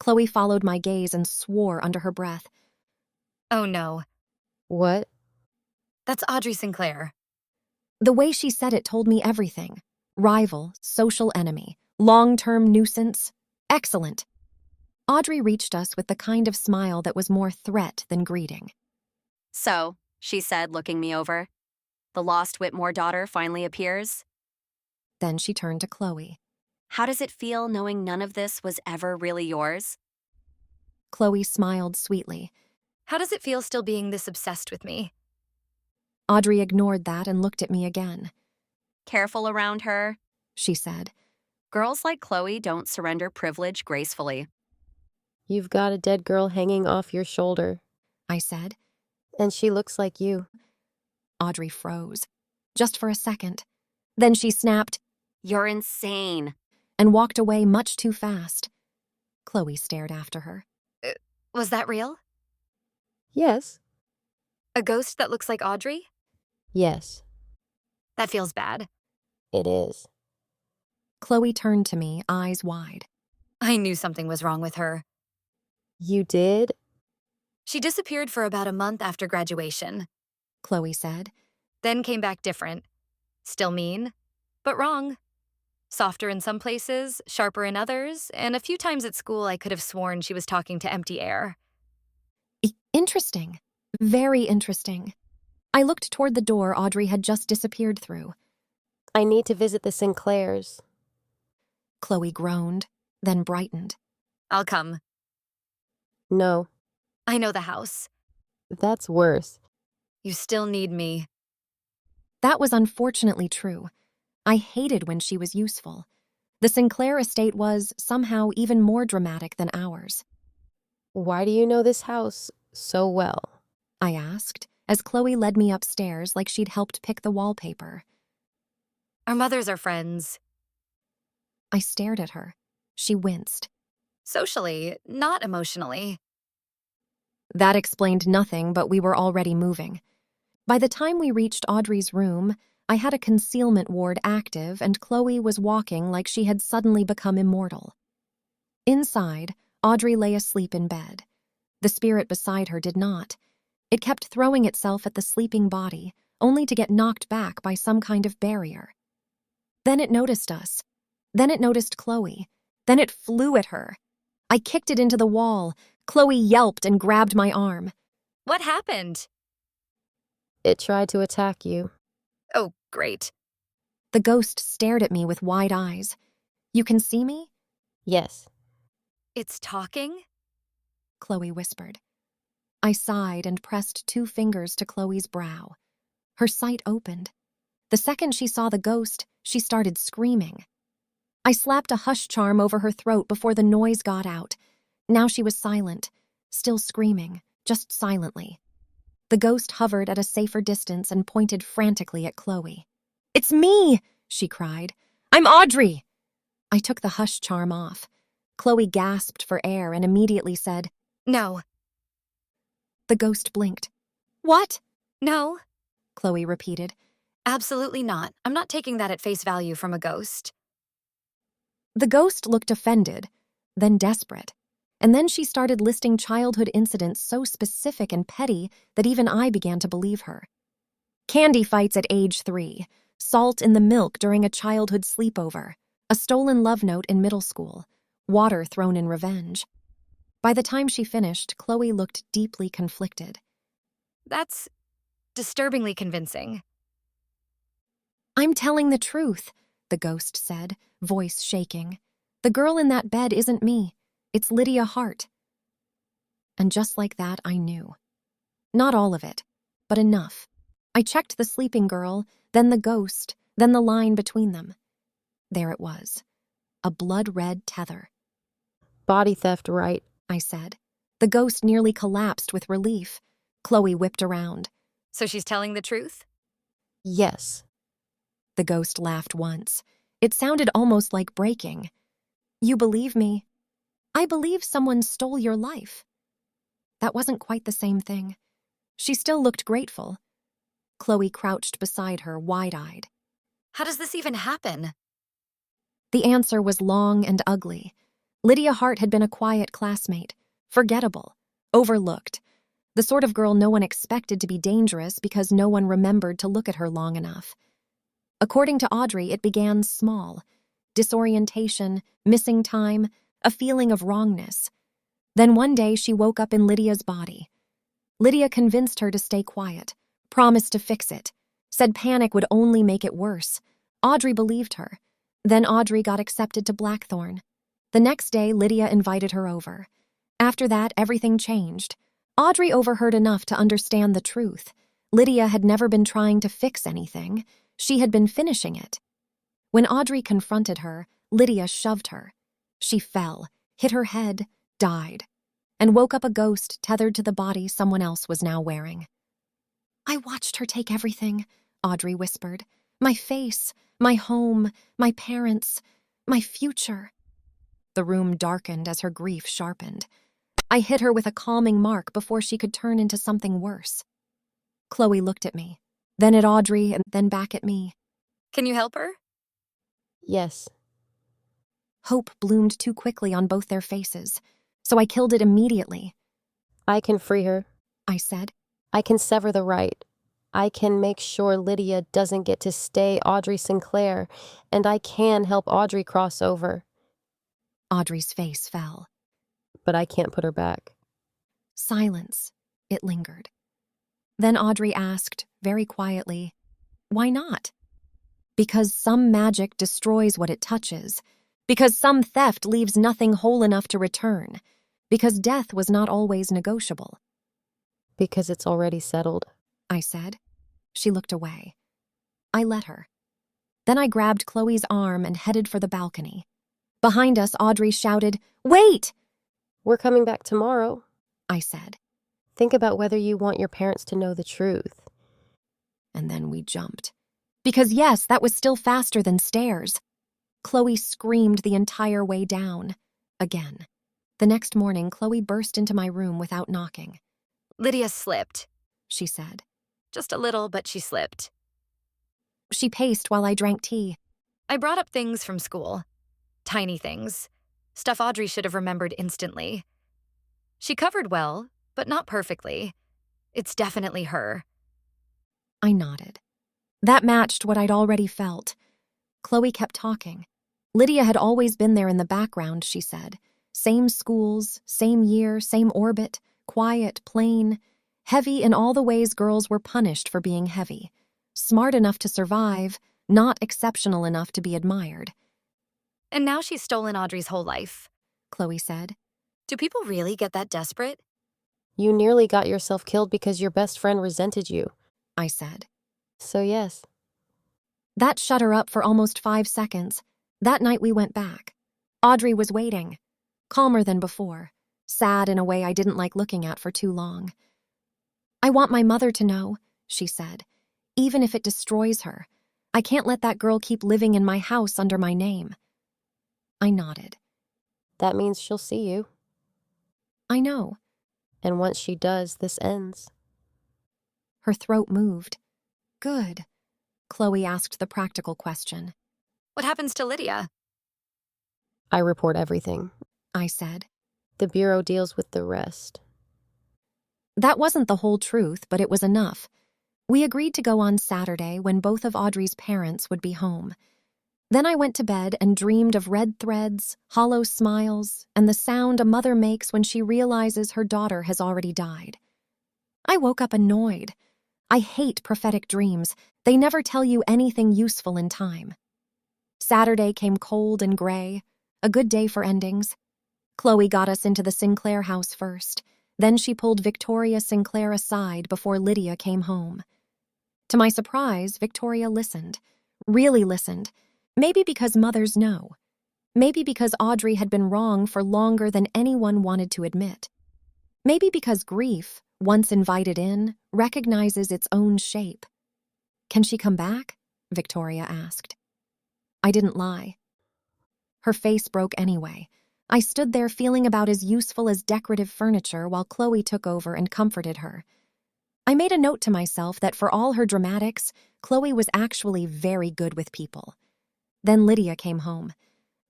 Chloe followed my gaze and swore under her breath. Oh no, What? that's Audrey Sinclair. The way she said it told me everything. Rival, social enemy, long-term nuisance. Excellent. Audrey reached us with the kind of smile that was more threat than greeting. So, she said, looking me over, the lost Whitmore daughter finally appears. Then she turned to Chloe. How does it feel knowing none of this was ever really yours? Chloe smiled sweetly. How does it feel still being this obsessed with me? Audrey ignored that and looked at me again. Careful around her, She said. Girls like Chloe don't surrender privilege gracefully. You've got a dead girl hanging off your shoulder, I said. and she looks like you. Audrey froze. Just for a second. Then she snapped You're insane. and walked away much too fast. Chloe stared after her. Was that real? Yes. A ghost that looks like Audrey? Yes, That feels bad. it is. Chloe turned to me, eyes wide. I knew something was wrong with her. You did? She disappeared for about a month after graduation, Chloe said. then came back different. Still mean, but wrong. Softer in some places, sharper in others, and a few times at school I could have sworn she was talking to empty air. Interesting. Very interesting. I looked toward the door Audrey had just disappeared through. I need to visit the Sinclairs. Chloe groaned, then brightened. I'll come. No, I know the house. that's worse. You still need me. That was unfortunately true. I hated when she was useful. The Sinclair estate was, somehow, even more dramatic than ours. Why do you know this house so well? I asked, as Chloe led me upstairs like she'd helped pick the wallpaper. Our mothers are friends. I stared at her. She winced. Socially, not emotionally. That explained nothing, but we were already moving. By the time we reached Audrey's room, I had a concealment ward active and Chloe was walking like she had suddenly become immortal. Inside, Audrey lay asleep in bed. The spirit beside her did not. It kept throwing itself at the sleeping body, only to get knocked back by some kind of barrier. Then it noticed us. Then it noticed Chloe. Then it flew at her. I kicked it into the wall. Chloe yelped and grabbed my arm. What happened? It tried to attack you. Oh, great. The ghost stared at me with wide eyes. You can see me? Yes. It's talking? Chloe whispered. I sighed and pressed 2 fingers to Chloe's brow. Her sight opened. The second she saw the ghost, she started screaming. I slapped a hush charm over her throat before the noise got out. Now she was silent, still screaming, just silently. The ghost hovered at a safer distance and pointed frantically at Chloe. "It's me!" she cried. "I'm Audrey!" I took the hush charm off. Chloe gasped for air and immediately said, No. The ghost blinked. "What?" No. Chloe repeated. Absolutely not. I'm not taking that at face value from a ghost. The ghost looked offended, then desperate. And then she started listing childhood incidents so specific and petty that even I began to believe her. Candy fights at age 3, salt in the milk during a childhood sleepover, a stolen love note in middle school, water thrown in revenge. By the time she finished, Chloe looked deeply conflicted. That's disturbingly convincing. "I'm telling the truth," the ghost said, voice shaking. "The girl in that bed isn't me. It's Lydia Hart." And just like that, I knew. Not all of it, but enough. I checked the sleeping girl, then the ghost, then the line between them. There it was. A blood-red tether. Body theft, right? I said. The ghost nearly collapsed with relief. Chloe whipped around. So she's telling the truth? Yes. The ghost laughed once. It sounded almost like breaking. "You believe me? I believe someone stole your life." That wasn't quite the same thing. She still looked grateful. Chloe crouched beside her, wide-eyed. How does this even happen? The answer was long and ugly. Lydia Hart had been a quiet classmate, forgettable, overlooked, the sort of girl no one expected to be dangerous because no one remembered to look at her long enough. According to Audrey, it began small: disorientation, missing time, a feeling of wrongness. Then one day she woke up in Lydia's body. Lydia convinced her to stay quiet, promised to fix it, said panic would only make it worse. Audrey believed her. Then Audrey got accepted to Blackthorn. The next day, Lydia invited her over. After that, everything changed. Audrey overheard enough to understand the truth. Lydia had never been trying to fix anything. She had been finishing it. When Audrey confronted her, Lydia shoved her. She fell, hit her head, died, and woke up a ghost tethered to the body someone else was now wearing. "I watched her take everything," Audrey whispered. "My face, my home, my parents, my future." The room darkened as her grief sharpened. I hit her with a calming mark before she could turn into something worse. Chloe looked at me, then at Audrey, and then back at me. Can you help her? Yes. Hope bloomed too quickly on both their faces, so I killed it immediately. I can free her. I said. I can sever the right. I can make sure Lydia doesn't get to stay Audrey Sinclair, and I can help Audrey cross over. Audrey's face fell. But I can't put her back. Silence. It lingered. Then Audrey asked, very quietly, "Why not?" "Because some magic destroys what it touches. Because some theft leaves nothing whole enough to return. Because death was not always negotiable." Because it's already settled, I said. She looked away. I let her. Then I grabbed Chloe's arm and headed for the balcony. Behind us, Audrey shouted, "Wait!" We're coming back tomorrow, I said. Think about whether you want your parents to know the truth. And then we jumped. Because yes, that was still faster than stairs. Chloe screamed the entire way down. Again. The next morning, Chloe burst into my room without knocking. Lydia slipped, she said. Just a little, but she slipped. She paced while I drank tea. I brought up things from school. Tiny things. Stuff Audrey should have remembered instantly. She covered well, but not perfectly. It's definitely her. I nodded. That matched what I'd already felt. Chloe kept talking. Lydia had always been there in the background, she said. Same schools, same year, same orbit, quiet, plain, heavy in all the ways girls were punished for being heavy. Smart enough to survive, not exceptional enough to be admired. And now she's stolen Audrey's whole life, Chloe said. Do people really get that desperate? You nearly got yourself killed because your best friend resented you, I said. So yes. That shut her up for almost 5 seconds. That night we went back. Audrey was waiting, calmer than before, sad in a way I didn't like looking at for too long. "I want my mother to know," she said, "even if it destroys her. I can't let that girl keep living in my house under my name." I nodded. That means she'll see you. I know. And once she does, this ends. Her throat moved. Good. Chloe asked the practical question. What happens to Lydia? I report everything. I said. The Bureau deals with the rest. That wasn't the whole truth, but it was enough. We agreed to go on Saturday when both of Audrey's parents would be home. Then I went to bed and dreamed of red threads, hollow smiles, and the sound a mother makes when she realizes her daughter has already died. I woke up annoyed. I hate prophetic dreams. They never tell you anything useful in time. Saturday came cold and gray, a good day for endings. Chloe got us into the Sinclair house first. Then she pulled Victoria Sinclair aside before Lydia came home. To my surprise, Victoria listened. Really listened. Maybe because mothers know. Maybe because Audrey had been wrong for longer than anyone wanted to admit. Maybe because grief, once invited in, recognizes its own shape. "Can she come back?" Victoria asked. I didn't lie. Her face broke anyway. I stood there feeling about as useful as decorative furniture while Chloe took over and comforted her. I made a note to myself that for all her dramatics, Chloe was actually very good with people. Then Lydia came home.